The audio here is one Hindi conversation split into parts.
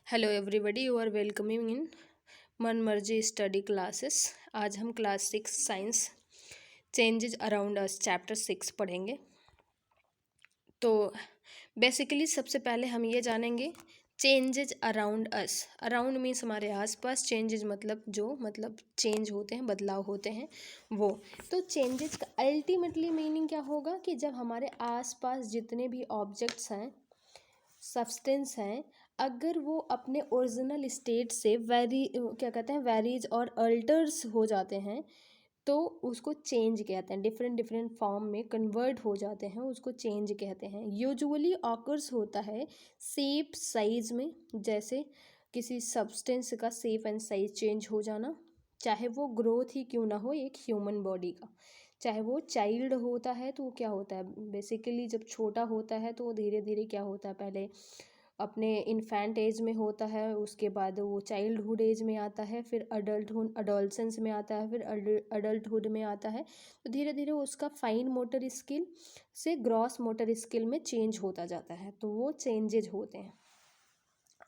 Hello everybody, you are welcoming in Mann Marzi study classes. आज हम class 6 science changes around us chapter 6 पढ़ेंगे। तो बेसिकली सबसे पहले हम ये जानेंगे changes around us. Around means हमारे आसपास, चेंजेस मतलब चेंज होते हैं, बदलाव होते हैं वो। तो चेंजेस का अल्टीमेटली मीनिंग क्या होगा कि जब हमारे आसपास जितने भी ऑब्जेक्ट्स हैं, सब्सटेंस हैं, अगर वो अपने ओरिजिनल स्टेट से वेरीज और अल्टर्स हो जाते हैं तो उसको चेंज कहते हैं। डिफरेंट डिफरेंट फॉर्म में कन्वर्ट हो जाते हैं, उसको चेंज कहते हैं। यूजुअली ऑकर्स होता है शेप साइज में, जैसे किसी सब्सटेंस का शेप एंड साइज चेंज हो जाना, चाहे वो ग्रोथ ही क्यों ना हो एक ह्यूमन बॉडी का। चाहे वो चाइल्ड होता है तो क्या होता है, बेसिकली जब छोटा होता है तो धीरे धीरे क्या होता है, पहले अपने इन्फेंट एज में होता है, उसके बाद वो चाइल्डहुड एज में आता है, फिर अडोलसेंस में आता है, फिर अडल्टहुड में आता है। तो धीरे धीरे उसका फाइन मोटर स्किल से ग्रॉस मोटर स्किल में चेंज होता जाता है, तो वो चेंजेज होते हैं।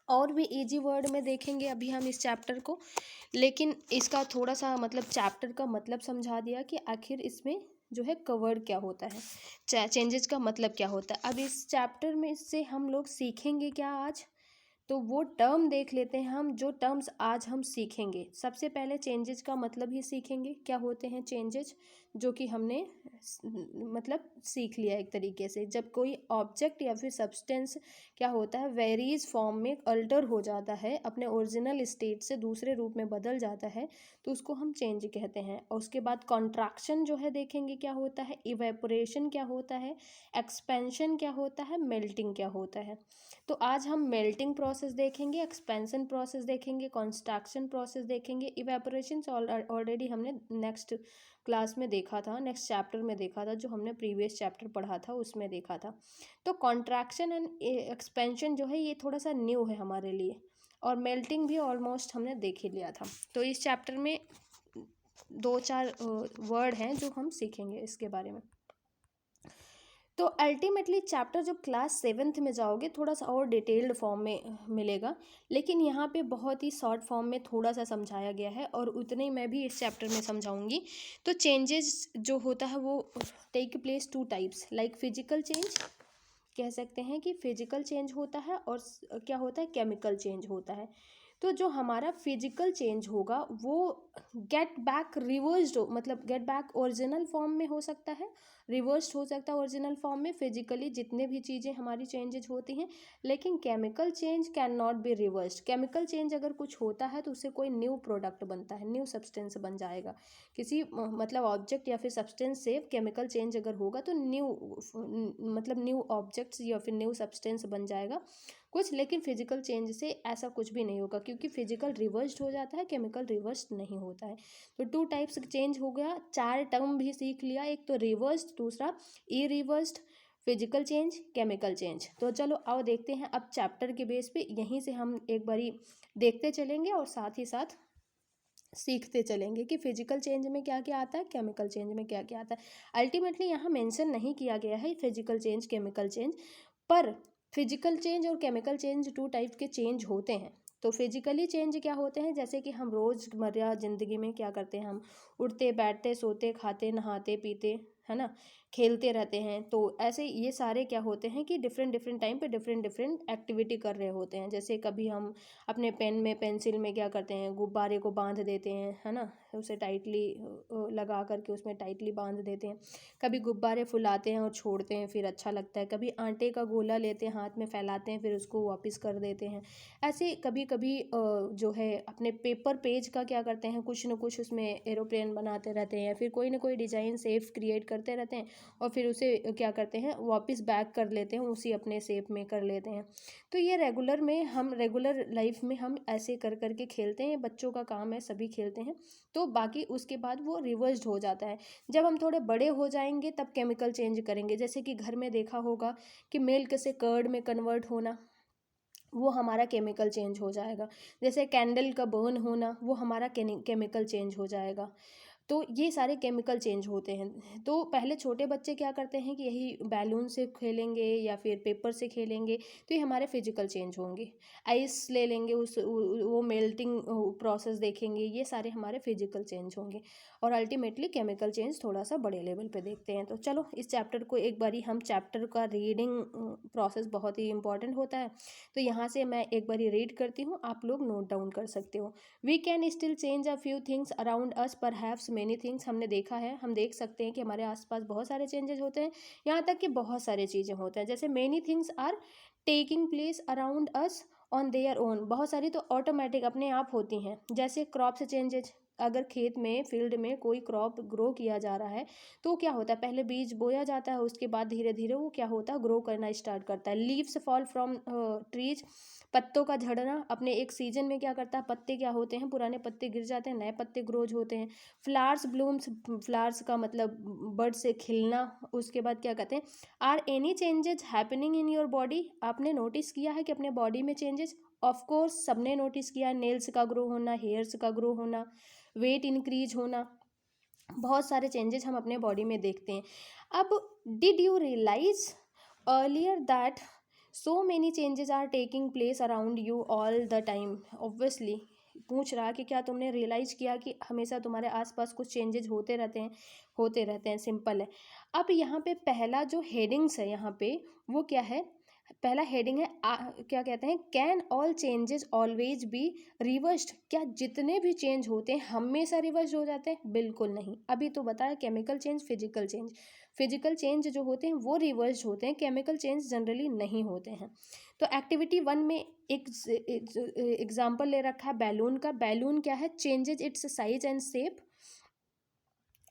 और भी इजी वर्ड में देखेंगे अभी हम इस चैप्टर को, लेकिन इसका थोड़ा सा चैप्टर का मतलब समझा दिया कि आखिर इसमें जो है कवर्ड क्या होता है, चेंजेस का मतलब क्या होता है। अब इस चैप्टर में इससे हम लोग सीखेंगे क्या आज, तो वो टर्म देख लेते हैं हम। जो टर्म्स आज हम सीखेंगे, सबसे पहले चेंजेस का मतलब ही सीखेंगे, क्या होते हैं चेंजेस, जो कि हमने सीख लिया एक तरीके से। जब कोई ऑब्जेक्ट या फिर सब्सटेंस क्या होता है, वेरीज फॉर्म में अल्टर हो जाता है, अपने ओरिजिनल स्टेट से दूसरे रूप में बदल जाता है, तो उसको हम चेंज कहते हैं। और उसके बाद कॉन्ट्रैक्शन जो है देखेंगे क्या होता है, इवेपोरेशन क्या होता है, एक्सपेंशन क्या होता है, मेल्टिंग क्या होता है। तो आज हम मेल्टिंग प्रोसेस देखेंगे, एक्सपेंशन प्रोसेस देखेंगे, कॉन्स्ट्रक्शन प्रोसेस देखेंगे। इवेपोरेशन ऑलरेडी हमने नेक्स्ट क्लास में देखा था, नेक्स्ट चैप्टर में देखा था, जो हमने प्रीवियस चैप्टर पढ़ा था उसमें देखा था। तो कॉन्ट्रैक्शन एंड एक्सपेंशन जो है ये थोड़ा सा न्यू है हमारे लिए, और मेल्टिंग भी ऑलमोस्ट हमने देख ही लिया था। तो इस चैप्टर में दो चार वर्ड हैं जो हम सीखेंगे इसके बारे में। तो अल्टीमेटली चैप्टर जब क्लास 7th में जाओगे थोड़ा सा और डिटेल्ड फॉर्म में मिलेगा, लेकिन यहाँ पे बहुत ही शॉर्ट फॉर्म में थोड़ा सा समझाया गया है, और उतने ही मैं भी इस चैप्टर में समझाऊंगी। तो चेंजेस जो होता है वो take place two types, like physical change कह सकते हैं कि फिजिकल चेंज होता है, और क्या होता है, केमिकल चेंज होता है। तो जो हमारा फिजिकल चेंज होगा वो get back reversed, get back original form में हो सकता है, रिवर्स्ड हो सकता है ओरिजिनल फॉर्म में, फिजिकली जितने भी चीज़ें हमारी चेंजेज होती हैं। लेकिन chemical change can not be reversed. Chemical change अगर कुछ होता है तो उससे कोई न्यू प्रोडक्ट बनता है, न्यू सब्सटेंस बन जाएगा। किसी ऑब्जेक्ट या फिर सब्सटेंस से केमिकल चेंज अगर होगा तो न्यू ऑब्जेक्ट्स या फिर न्यू सब्सटेंस बन जाएगा कुछ। लेकिन फिजिकल चेंज से ऐसा कुछ भी नहीं होगा, क्योंकि फिजिकल रिवर्स्ड हो जाता है, केमिकल रिवर्स्ड नहीं होता है। तो टू टाइप्स चेंज हो गया, चार टर्म भी सीख लिया, एक तो रिवर्स्ड, दूसरा ई reversed, physical change, chemical change. तो चलो आओ देखते हैं अब चैप्टर के बेस पे, यहीं से हम एक बारी देखते चलेंगे और साथ ही साथ सीखते चलेंगे कि फिजिकल चेंज में क्या क्या आता है, केमिकल चेंज में क्या क्या आता है। अल्टीमेटली यहाँ मेंशन नहीं किया गया है फिजिकल चेंज, केमिकल चेंज, पर फिजिकल चेंज और केमिकल चेंज टू टाइप के चेंज होते हैं। तो फिजिकली चेंज क्या होते हैं, जैसे कि हम रोज़मर्रा ज़िंदगी में क्या करते हैं, हम उठते बैठते सोते खाते नहाते पीते, है ना, खेलते रहते हैं। तो ऐसे ये सारे क्या होते हैं कि डिफरेंट डिफरेंट टाइम पे डिफरेंट डिफरेंट एक्टिविटी कर रहे होते हैं। जैसे कभी हम अपने पेन में पेंसिल में क्या करते हैं, गुब्बारे को बांध देते हैं, है ना, उसे टाइटली लगा करके उसमें टाइटली बांध देते हैं। कभी गुब्बारे फुलाते हैं और छोड़ते हैं, फिर अच्छा लगता है। कभी आटे का गोला लेते हैं, हाथ में फैलाते हैं, फिर उसको वापस कर देते हैं। ऐसे कभी कभी जो है अपने पेपर पेज का क्या करते हैं, कुछ न कुछ उसमें एरोप्लेन बनाते रहते हैं, या फिर कोई ना कोई डिज़ाइन सेफ क्रिएट करते रहते हैं, और फिर उसे क्या करते हैं, वापस बैक कर लेते हैं, उसी अपने शेप में कर लेते हैं। तो ये रेगुलर लाइफ में हम ऐसे कर करके खेलते हैं, बच्चों का काम है, सभी खेलते हैं। तो बाकी उसके बाद वो रिवर्स्ड हो जाता है। जब हम थोड़े बड़े हो जाएंगे तब केमिकल चेंज करेंगे, जैसे कि घर में देखा होगा कि मिल्क से कर्ड में कन्वर्ट होना, वो हमारा केमिकल चेंज हो जाएगा। जैसे कैंडल का बर्न होना, वो हमारा केमिकल चेंज हो जाएगा। तो ये सारे केमिकल चेंज होते हैं। तो पहले छोटे बच्चे क्या करते हैं कि यही बैलून से खेलेंगे या फिर पेपर से खेलेंगे, तो ये हमारे फिजिकल चेंज होंगे। आइस ले लेंगे, वो मेल्टिंग प्रोसेस देखेंगे, ये सारे हमारे फिजिकल चेंज होंगे। और अल्टीमेटली केमिकल चेंज थोड़ा सा बड़े लेवल पे देखते हैं। तो चलो इस चैप्टर को एक बारी हम, चैप्टर का रीडिंग प्रोसेस बहुत ही इंपॉर्टेंट होता है, तो यहाँ से मैं एक बारी रीड करती हूँ, आप लोग नोट डाउन कर सकते हो। We can still change a few things around us पर हैव्स मेनी थिंग्स। हमने देखा है, हम देख सकते हैं कि हमारे आसपास बहुत सारे चेंजेस होते हैं, यहाँ तक कि बहुत सारे चीज़ें होते हैं। जैसे many things are taking place around us on their own, बहुत सारी तो ऑटोमेटिक अपने आप होती हैं। जैसे क्रॉप से चेंजेज, अगर खेत में फील्ड में कोई क्रॉप ग्रो किया जा रहा है तो क्या होता है, पहले बीज बोया जाता है, उसके बाद धीरे धीरे वो क्या होता है, ग्रो करना स्टार्ट करता है। लीव्स फॉल फ्रॉम ट्रीज, पत्तों का झड़ना, अपने एक सीजन में क्या करता है, पत्ते क्या होते हैं, पुराने पत्ते गिर जाते हैं, नए पत्ते ग्रोज होते हैं। फ्लावर्स ब्लूम्स, फ्लावर्स का मतलब बर्ड से खिलना। उसके बाद क्या कहते हैं, are any changes happening in your body, आपने नोटिस किया है कि अपने बॉडी में चेंजेस, ऑफ कोर्स सबने नोटिस किया, नेल्स का ग्रो होना, हेयर्स का ग्रो होना, वेट इंक्रीज होना, बहुत सारे चेंजेस हम अपने बॉडी में देखते हैं। अब did you realise earlier that so many changes are taking place around you all the time. Obviously पूछ रहा कि क्या तुमने रियलाइज किया कि हमेशा तुम्हारे आसपास कुछ चेंजेस होते रहते हैं, होते रहते हैं, सिंपल है। अब यहाँ पे पहला जो हेडिंग्स है यहाँ पे वो क्या है, पहला हेडिंग है क्या कहते हैं, can all changes always be reversed, क्या जितने भी चेंज होते हैं हमेशा रिवर्स हो जाते हैं, बिल्कुल नहीं। अभी तो बताया chemical change, physical change, physical change जो होते हैं वो रिवर्स होते हैं, केमिकल चेंज जनरली नहीं होते हैं। तो एक्टिविटी 1 में एक एग्जाम्पल ले रखा है बैलून का। बैलून क्या है, changes it's size and shape,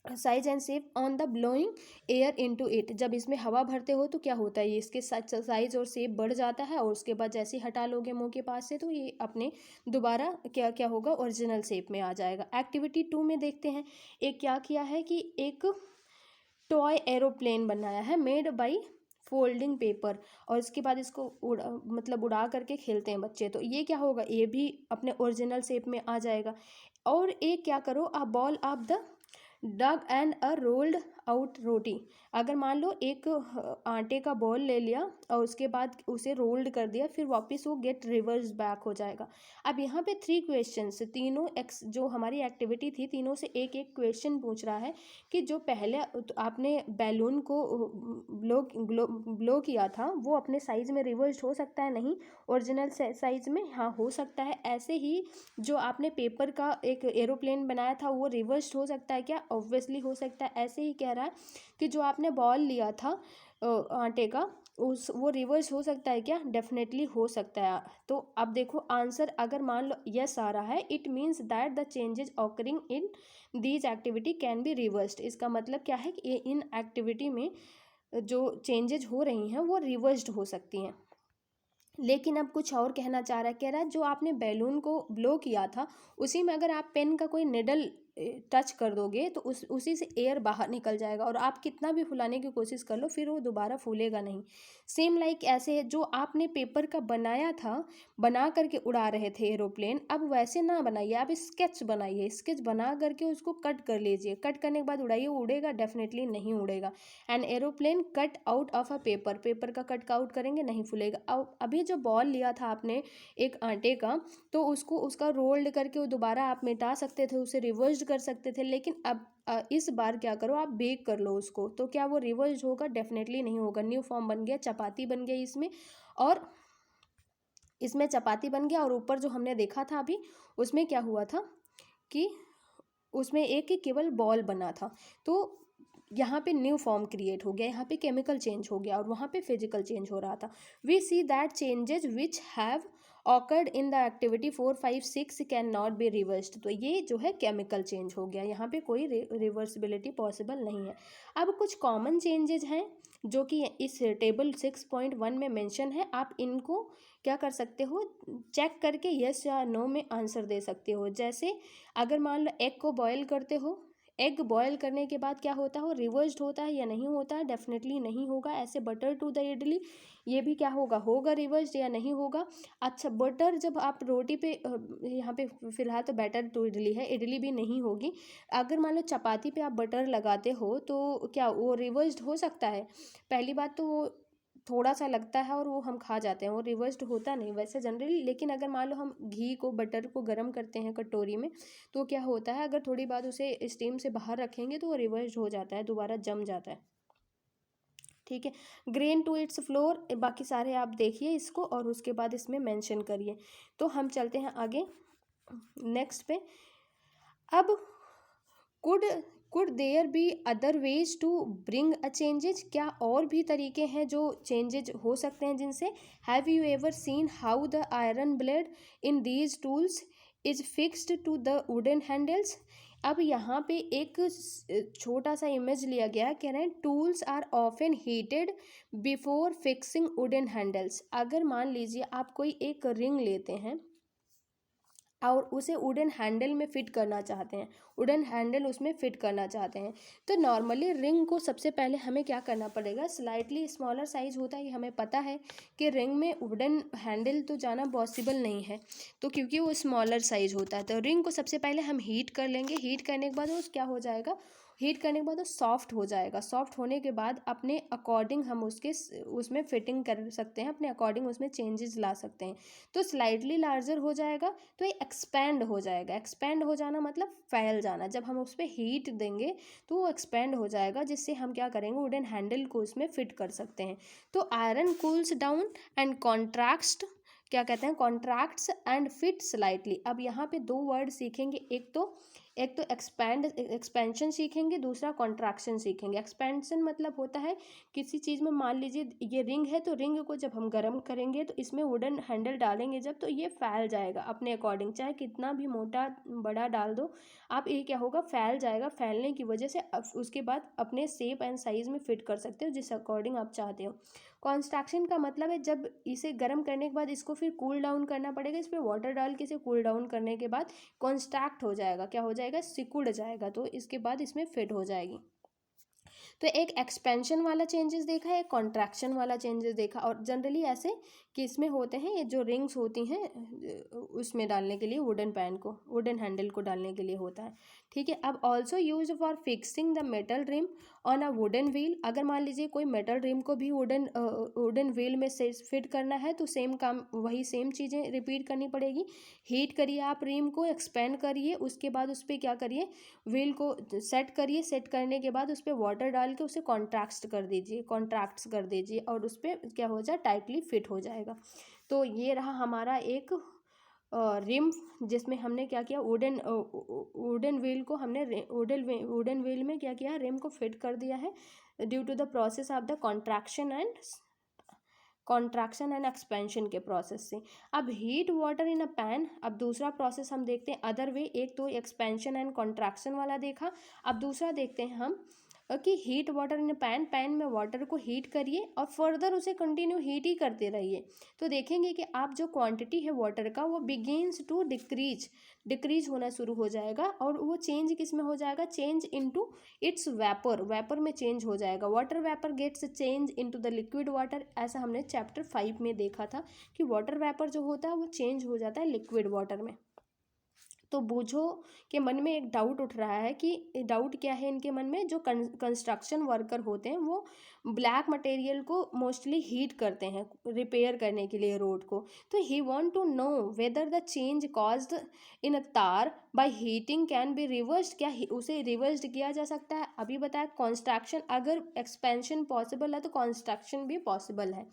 size and shape on the blowing air into it, जब इसमें हवा भरते हो तो क्या होता है, ये इसके साइज और शेप बढ़ जाता है, और उसके बाद जैसे ही हटा लोगे मुंह के पास से तो ये अपने दोबारा क्या क्या होगा, ओरिजिनल शेप में आ जाएगा। एक्टिविटी 2 में देखते हैं, एक क्या किया है कि एक टॉय एरोप्लेन बनाया है, मेड बाई फोल्डिंग पेपर, और इसके बाद इसको उड़ा करके खेलते हैं बच्चे, तो ये क्या होगा, ये भी अपने ओरिजिनल शेप में आ जाएगा। और एक क्या करो, a ball of the dough and a rolled out roti, अगर मान लो एक आटे का बॉल ले लिया और उसके बाद उसे रोल्ड कर दिया, फिर वापस वो गेट रिवर्स बैक हो जाएगा। अब यहाँ पे 3 क्वेश्चंस, तीनों जो हमारी एक्टिविटी थी, तीनों से एक एक क्वेश्चन पूछ रहा है कि जो पहले आपने बैलून को ब्लो किया था वो अपने साइज में रिवर्स हो सकता है, नहीं, ओरिजिनल साइज में हाँ हो सकता है। ऐसे ही जो आपने पेपर का एक एरोप्लेन बनाया था वो रिवर्स हो सकता है क्या, ऑब्वियसली हो सकता है। ऐसे ही कह रहा है कि जो आपने बॉल लिया था आटे का, वो रिवर्स हो सकता है क्या, डेफिनेटली हो सकता है। तो अब देखो आंसर, अगर मान लो यस आ रहा है, it means that the changes occurring in these activity can be reversed, इसका मतलब क्या है कि इन एक्टिविटी में जो चेंजेस हो रही हैं वो रिवर्स्ड हो सकती हैं। लेकिन अब कुछ और कहना चाह रहा है, कह रहा है जो आपने बैलून को ब्लो किया था उसी में अगर आप पेन का कोई निडल टच कर दोगे तो उसी से एयर बाहर निकल जाएगा, और आप कितना भी फुलाने की कोशिश कर लो फिर वो दोबारा फूलेगा नहीं। सेम लाइक ऐसे है, जो आपने पेपर का बनाया था, बना करके उड़ा रहे थे एरोप्लेन, अब वैसे ना बनाइए, आप स्केच बनाइए, स्केच बना करके उसको कट कर लीजिए, कट करने के बाद उड़ाइए, उड़ेगा, डेफिनेटली नहीं उड़ेगा। An aeroplane cut out of a paper, paper का कट आउट करेंगे, नहीं फूलेगा। अब अभी जो बॉल लिया था आपने एक आटे का, तो उसको उसका रोल्ड करके वो दोबारा आप मिटा सकते थे, उसे रिवर्स कर सकते थे, लेकिन अब इस बार क्या करो, आप बेक कर लो उसको, तो क्या वो रिवर्स होगा, डेफिनेटली नहीं होगा। न्यू फॉर्म बन गया, चपाती बन गई इसमें, और इसमें चपाती बन गया, और ऊपर जो हमने देखा था अभी उसमें क्या हुआ था कि उसमें एक केवल बॉल बना था, तो यहाँ पे न्यू फॉर्म क्रिएट हो गया, यहाँ पे केमिकल चेंज हो गया और वहाँ पे फिजिकल चेंज हो रहा था। We see that changes which have occurred in the activity 4, 5, 6 can not be reversed, तो ये जो है केमिकल चेंज हो गया, यहाँ पे कोई रिवर्सिबिलिटी पॉसिबल नहीं है। अब कुछ कॉमन चेंजेस हैं जो कि इस टेबल 6.1 में मेंशन है, आप इनको क्या कर सकते हो, चेक करके यस या नो में आंसर दे सकते हो। जैसे अगर मान लो एग को बॉयल करते हो, एग बॉयल करने के बाद क्या होता है, वो रिवर्स्ड होता है या नहीं होता है? डेफिनेटली नहीं होगा। ऐसे बटर टू द इडली, ये भी क्या होगा रिवर्स्ड या नहीं होगा? अच्छा, बटर जब आप रोटी पे यहाँ पे फिलहाल तो बैटर टू इडली है, इडली भी नहीं होगी। अगर मान लो चपाती पे आप बटर लगाते हो तो क्या वो रिवर्स्ड हो सकता है? पहली बात तो वो थोड़ा सा लगता है और वो हम खा जाते हैं, वो रिवर्स्ड होता नहीं वैसे जनरली। लेकिन अगर मान लो हम घी को बटर को गर्म करते हैं कटोरी में, तो क्या होता है, अगर थोड़ी बाद उसे स्टीम से बाहर रखेंगे तो वो रिवर्स्ड हो जाता है, दोबारा जम जाता है। ठीक है। ग्रेन टू इट्स फ्लोर, बाकी सारे आप देखिए इसको और उसके बाद इसमें मेंशन करिए। तो हम चलते हैं आगे नेक्स्ट पे। अब could could there be other ways to bring a changes, क्या और भी तरीके हैं जो चेंजेज हो सकते हैं जिनसे? Have you ever seen how the iron blade in these tools is fixed to the wooden handles? अब यहाँ पे एक छोटा सा इमेज लिया गया, कह रहे हैं tools are often heated before fixing wooden handles. अगर मान लीजिए आप कोई एक रिंग लेते हैं और उसे वुडन हैंडल में फिट करना चाहते हैं, वुडन हैंडल उसमें फिट करना चाहते हैं, तो नॉर्मली रिंग को सबसे पहले हमें क्या करना पड़ेगा? स्लाइटली स्मॉलर साइज होता है, ये हमें पता है कि रिंग में वुडन हैंडल तो जाना पॉसिबल नहीं है, तो क्योंकि वो स्मॉलर साइज होता है। तो रिंग को सबसे पहले हम हीट कर लेंगे, हीट करने के बाद वो क्या हो जाएगा, हीट करने के बाद वो सॉफ्ट हो जाएगा। सॉफ्ट होने के बाद अपने अकॉर्डिंग हम उसमें फिटिंग कर सकते हैं, अपने अकॉर्डिंग उसमें चेंजेस ला सकते हैं। तो स्लाइटली लार्जर हो जाएगा, तो ये एक्सपैंड हो जाएगा। एक्सपैंड हो जाना मतलब फैल जाना। जब हम उस पर हीट देंगे तो वो एक्सपैंड हो जाएगा, जिससे हम क्या करेंगे, वुडन हैंडल को उसमें फिट कर सकते हैं। तो iron cools down and contracts, क्या कहते हैं, कॉन्ट्रैक्ट्स एंड फिट स्लाइटली। अब यहाँ पे दो वर्ड सीखेंगे, एक तो एक्सपेंशन सीखेंगे, दूसरा कॉन्ट्रैक्शन सीखेंगे। एक्सपेंशन मतलब होता है किसी चीज़ में, मान लीजिए ये रिंग है, तो रिंग को जब हम गर्म करेंगे तो इसमें वुडन हैंडल डालेंगे जब, तो ये फैल जाएगा अपने अकॉर्डिंग, चाहे कितना भी मोटा बड़ा डाल दो आप, ये क्या होगा, फैल जाएगा। फैलने की वजह से उसके बाद अपने शेप एंड साइज़ में फिट कर सकते हो जिस अकॉर्डिंग आप चाहते हो। कॉन्स्ट्रक्शन का मतलब है जब इसे गर्म करने के बाद इसको फिर कूल डाउन करना पड़ेगा, इस पर वाटर डाल के इसे कूल डाउन करने के बाद कॉन्स्ट्रैक्ट हो जाएगा, क्या हो जाएगा, सिकुड़ जाएगा, तो इसके बाद इसमें फिट हो जाएगी। तो एक एक्सपेंशन वाला चेंजेस देखा, एक कॉन्ट्रैक्शन वाला चेंजेस देखा। और जनरली ऐसे कि इसमें होते हैं, ये जो रिंग्स होती हैं उसमें डालने के लिए, वुडन पैन को, वुडन हैंडल को डालने के लिए होता है। ठीक है। अब also use for fixing the metal rim on a wooden wheel. अगर मान लीजिए कोई मेटल रिम को भी वुडन व्हील में से फिट करना है, तो सेम काम, वही सेम चीज़ें रिपीट करनी पड़ेगी। हीट करिए आप रिम को, एक्सपेंड करिए, उसके बाद उस पर क्या करिए, व्हील को सेट करिए, सेट करने के बाद उस पर वाटर डाल के उसे कॉन्ट्रैक्ट्स कर दीजिए और उस पर क्या हो जाए, टाइटली फिट हो जाएगा। तो ये रहा हमारा एक रिम, जिसमें हमने क्या किया, वुडन व्हील को हमने वुडन व्हील में क्या किया, रिम को फिट कर दिया है due to the process of the contraction and expansion के प्रोसेस से। अब heat water in a pan, अब दूसरा प्रोसेस हम देखते हैं अदर वे। एक तो एक्सपेंशन एंड कॉन्ट्रैक्शन वाला देखा, अब दूसरा देखते हैं हम कि हीट वाटर इन पैन, पैन में वाटर को हीट करिए और फर्दर उसे कंटिन्यू हीट ही करते रहिए। तो देखेंगे कि आप जो क्वांटिटी है वाटर का वो बिगिंस टू डिक्रीज होना शुरू हो जाएगा, और वो चेंज किस में हो जाएगा, चेंज इनटू इट्स वेपर में चेंज हो जाएगा। Water vapour gets change into the liquid water, ऐसा हमने चैप्टर 5 में देखा था कि वाटर वेपर जो होता है वो चेंज हो जाता है लिक्विड वाटर में। तो बूझो के मन में एक डाउट उठ रहा है कि डाउट क्या है इनके मन में, जो कंस्ट्रक्शन वर्कर होते हैं वो ब्लैक मटेरियल को मोस्टली हीट करते हैं रिपेयर करने के लिए रोड को। तो he want to know whether the change caused in a taar by heating can be reversed, क्या उसे रिवर्स्ड किया जा सकता है? अभी बताया कंस्ट्रक्शन, अगर एक्सपेंशन पॉसिबल है तो कंस्ट्रक्शन भी पॉसिबल है।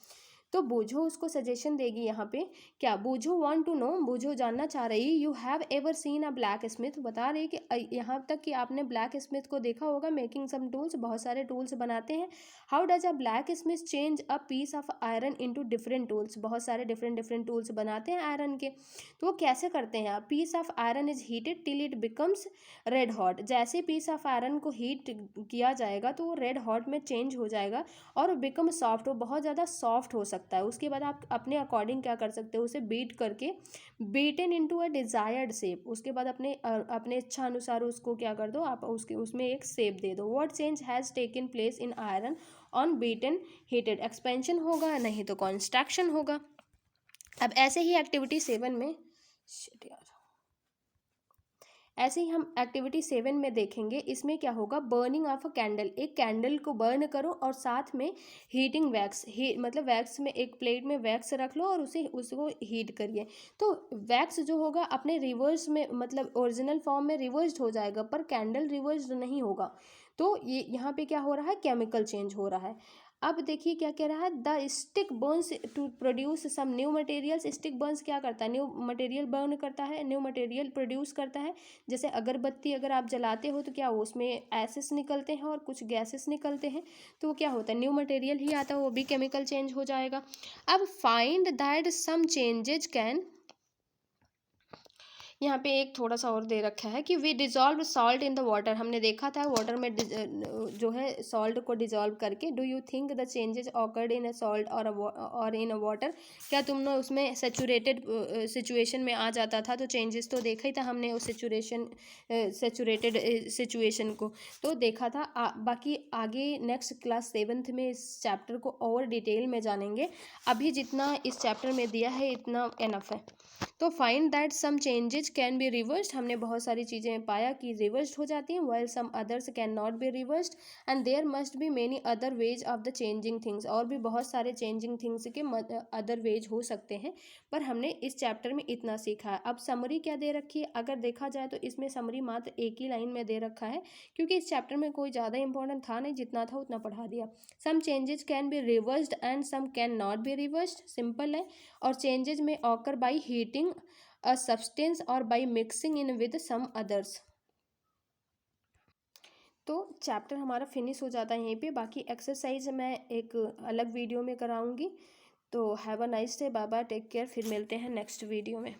तो बूझो उसको सजेशन देगी यहाँ पे, क्या बूझो वांट टू नो, बूझो जानना चाह रही, you have ever seen a black Smith, बता रही कि यहाँ तक कि आपने ब्लैक स्मिथ को देखा होगा मेकिंग सम टूल्स, बहुत सारे टूल्स बनाते हैं। How does a blacksmith change a piece of iron into different tools, बहुत सारे डिफरेंट टूल्स बनाते हैं आयरन के। तो वो कैसे करते हैं, piece of iron is heated till it becomes red hot, जैसे पीस ऑफ आयरन को हीट किया जाएगा तो वो रेड हॉट में चेंज हो जाएगा और बिकम सॉफ्ट, वो बहुत ज़्यादा सॉफ्ट हो सकता सकता है। उसके बाद आप अपने अकॉर्डिंग क्या कर सकते हो, उसे बीट करके beaten into a desired shape, उसके बाद अपने इच्छा अनुसार उसको क्या कर दो, आप उसके उसमें एक शेप दे दो। What change has taken place in iron on beaten heated, expansion होगा नहीं तो कॉन्स्ट्रक्शन होगा। अब ऐसे ही एक्टिविटी 7 में ऐसे ही हम एक्टिविटी 7 में देखेंगे। इसमें क्या होगा, बर्निंग ऑफ अ कैंडल, एक कैंडल को बर्न करो और साथ में हीटिंग वैक्स, मतलब वैक्स में एक प्लेट में वैक्स रख लो और उसको हीट करिए। तो वैक्स जो होगा अपने रिवर्स में, मतलब ओरिजिनल फॉर्म में रिवर्स्ड हो जाएगा, पर कैंडल रिवर्स्ड नहीं होगा। तो ये यहाँ पे क्या हो रहा है, केमिकल चेंज हो रहा है। अब देखिए क्या कह रहा है, the stick burns to produce some new materials. Stick burns क्या करता है, न्यू मटेरियल बर्न करता है, न्यू मटेरियल प्रोड्यूस करता है। जैसे अगरबत्ती अगर आप जलाते हो तो क्या उसमें एसिड्स निकलते हैं और कुछ गैसेस निकलते हैं, तो वो क्या होता है, न्यू मटेरियल ही आता है, वो भी केमिकल चेंज हो जाएगा। अब find that some changes can, यहाँ पे एक थोड़ा सा और दे रखा है कि we dissolve salt in the water, हमने देखा था वाटर में जो है सॉल्ट को डिजॉल्व करके। Do you think the changes occurred in a salt और इन अ वाटर, क्या तुमने उसमें सेचुरेटेड सिचुएशन में आ जाता था, तो चेंजेस तो देखा ही था हमने उस सेचुरेटेड सिचुएशन को तो देखा था। बाकी आगे नेक्स्ट क्लास 7th में इस चैप्टर को और डिटेल में जानेंगे। अभी जितना इस चैप्टर में दिया है इतना एनफ है। तो find that some changes can be reversed, हमने बहुत सारी चीज़ें पाया कि रिवर्स्ड हो जाती हैं, while some others can not be reversed and there must be many other ways of the changing things, और भी बहुत सारे चेंजिंग थिंग्स के अदर वेज हो सकते हैं, पर हमने इस चैप्टर में इतना सीखा है। अब समरी क्या दे रखी है, अगर देखा जाए तो इसमें समरी मात्र एक ही लाइन में दे रखा है, क्योंकि इस चैप्टर में कोई ज़्यादा इंपॉर्टेंट था नहीं, जितना था उतना पढ़ा दिया। Some changes can be reversed and some can not be reversed, simple है। और चेंजेज में occur by heating a substance और by mixing in with some others. तो चैप्टर हमारा फिनिश हो जाता है यहीं पे। बाकी एक्सरसाइज मैं एक अलग वीडियो में कराऊंगी। तो have a nice day, bye bye, take care, फिर मिलते हैं नेक्स्ट वीडियो में।